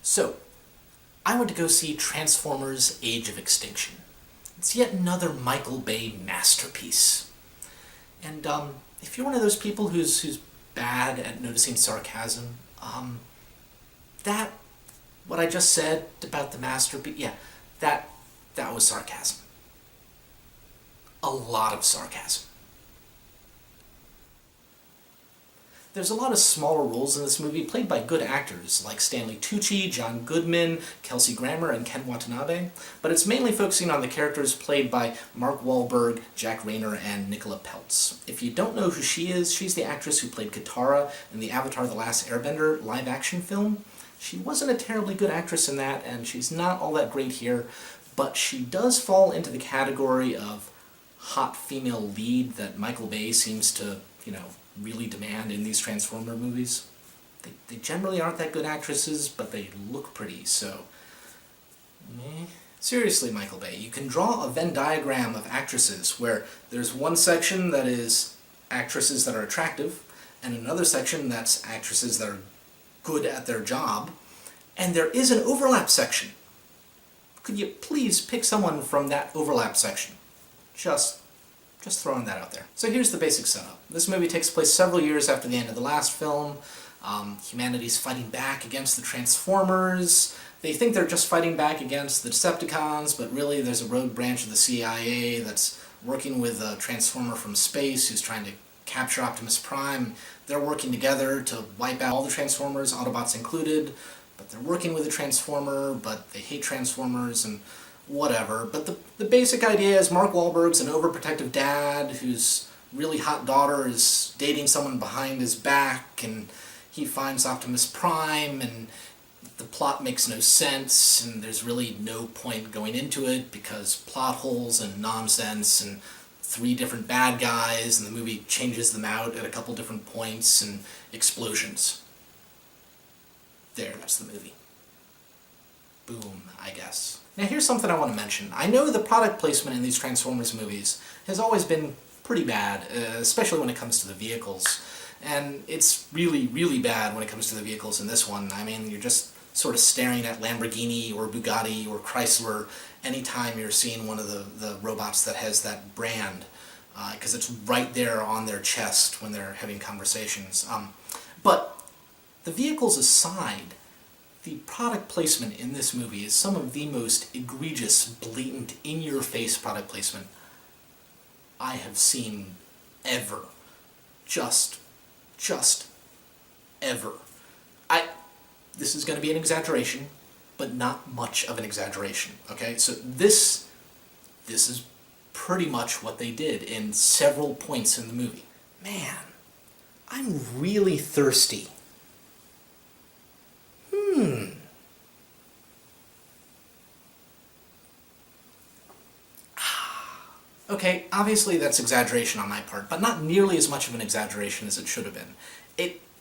So, I went to go see Transformers: Age of Extinction. It's yet another Michael Bay masterpiece. And if you're one of those people who's bad at noticing sarcasm, that what I just said about the masterpiece, yeah, that was sarcasm. A lot of sarcasm. There's a lot of smaller roles in this movie played by good actors like Stanley Tucci, John Goodman, Kelsey Grammer, and Ken Watanabe, but it's mainly focusing on the characters played by Mark Wahlberg, Jack Rayner, and Nicola Peltz. If you don't know who she is, she's the actress who played Katara in the Avatar: The Last Airbender live-action film. She wasn't a terribly good actress in that, and she's not all that great here, but she does fall into the category of hot female lead that Michael Bay seems to, really demand in these Transformer movies. They generally aren't that good actresses, but they look pretty, so... Seriously, Michael Bay, you can draw a Venn diagram of actresses where there's one section that is actresses that are attractive, and another section that's actresses that are good at their job, and there is an overlap section. Could you please pick someone from that overlap section? Just throwing that out there. So here's the basic setup. This movie takes place several years after the end of the last film. Humanity's fighting back against the Transformers. They think they're just fighting back against the Decepticons, but really there's a rogue branch of the CIA that's working with a Transformer from space who's trying to capture Optimus Prime. They're working together to wipe out all the Transformers, Autobots included, but they're working with a Transformer, but they hate Transformers, and whatever. But the basic idea is Mark Wahlberg's an overprotective dad whose really hot daughter is dating someone behind his back, and he finds Optimus Prime, and the plot makes no sense, and there's really no point going into it because plot holes and nonsense and 3 different bad guys, and the movie changes them out at a couple different points, and explosions. That's the movie. Boom, I guess. Now here's something I want to mention. I know the product placement in these Transformers movies has always been pretty bad, especially when it comes to the vehicles. And it's really, really bad when it comes to the vehicles in this one. I mean, you're just sort of staring at Lamborghini or Bugatti or Chrysler anytime you're seeing one of the robots that has that brand, because it's right there on their chest when they're having conversations. But the vehicles aside, the product placement in this movie is some of the most egregious, blatant, in-your-face product placement I have seen ever. Just ever. This is going to be an exaggeration, but not much of an exaggeration, okay? So this is pretty much what they did in several points in the movie. Man, I'm really thirsty. Okay, obviously that's exaggeration on my part, but not nearly as much of an exaggeration as it should have been.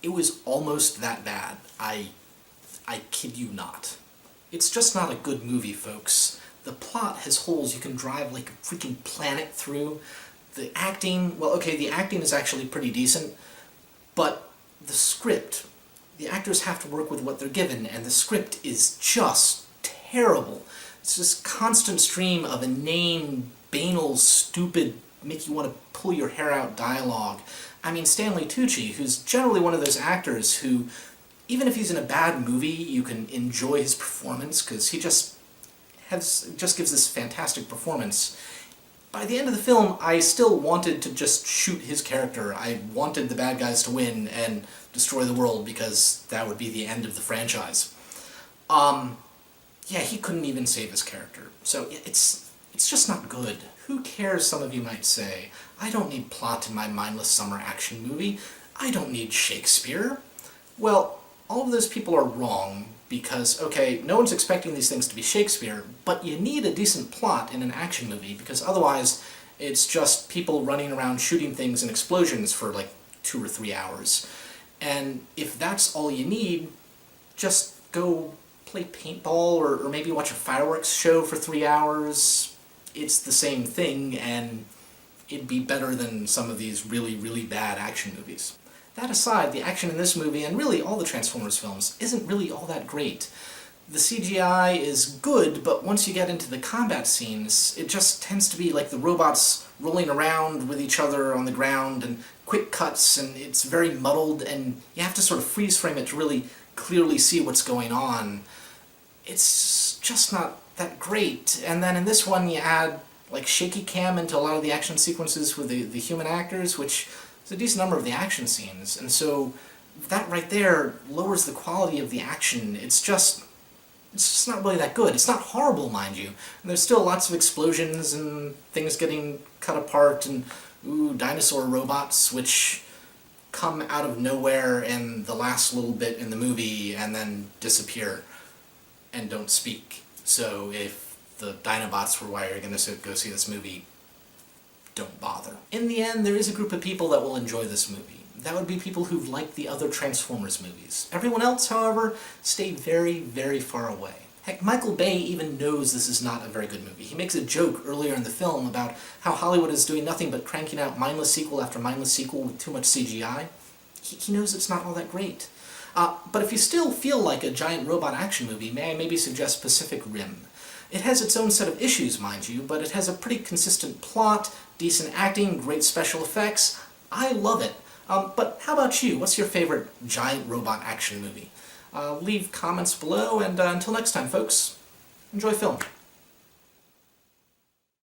It was almost that bad. I kid you not. It's just not a good movie, folks. The plot has holes you can drive like a freaking planet through. The acting, well, okay, the acting is actually pretty decent, but the script, the actors have to work with what they're given, and the script is just terrible. It's this constant stream of inane, banal, stupid, make you want to pull your hair out dialogue. I mean, Stanley Tucci, who's generally one of those actors who, even if he's in a bad movie, you can enjoy his performance, because he just gives this fantastic performance. By the end of the film, I still wanted to just shoot his character. I wanted the bad guys to win and destroy the world, because that would be the end of the franchise. Yeah, he couldn't even save his character. So it's just not good. Who cares, some of you might say. I don't need plot in my mindless summer action movie. I don't need Shakespeare. Well, all of those people are wrong, because, okay, no one's expecting these things to be Shakespeare, but you need a decent plot in an action movie, because otherwise it's just people running around shooting things and explosions for like 2 or 3 hours. And if that's all you need, just go play paintball or maybe watch a fireworks show for 3 hours. It's the same thing, and it'd be better than some of these really, really bad action movies. That aside, the action in this movie, and really all the Transformers films, isn't really all that great. the CGI is good, but once you get into the combat scenes, it just tends to be like the robots rolling around with each other on the ground, and quick cuts, and it's very muddled, and you have to sort of freeze frame it to really clearly see what's going on. It's just not that great. And then in this one you add like shaky cam into a lot of the action sequences with the human actors, which is a decent number of the action scenes, and so that right there lowers the quality of the action. It's just not really that good. It's not horrible, mind you. And there's still lots of explosions and things getting cut apart, and dinosaur robots which come out of nowhere in the last little bit in the movie and then disappear and don't speak. So if the Dinobots were why you're going to go see this movie, don't bother. In the end, there is a group of people that will enjoy this movie. That would be people who've liked the other Transformers movies. Everyone else, however, stay very, very far away. Heck, Michael Bay even knows this is not a very good movie. He makes a joke earlier in the film about how Hollywood is doing nothing but cranking out mindless sequel after mindless sequel with too much CGI. He knows it's not all that great. But if you still feel like a giant robot action movie, may I maybe suggest Pacific Rim. It has its own set of issues, mind you, but it has a pretty consistent plot, decent acting, great special effects. I love it. But how about you? What's your favorite giant robot action movie? Leave comments below, and until next time, folks, enjoy film.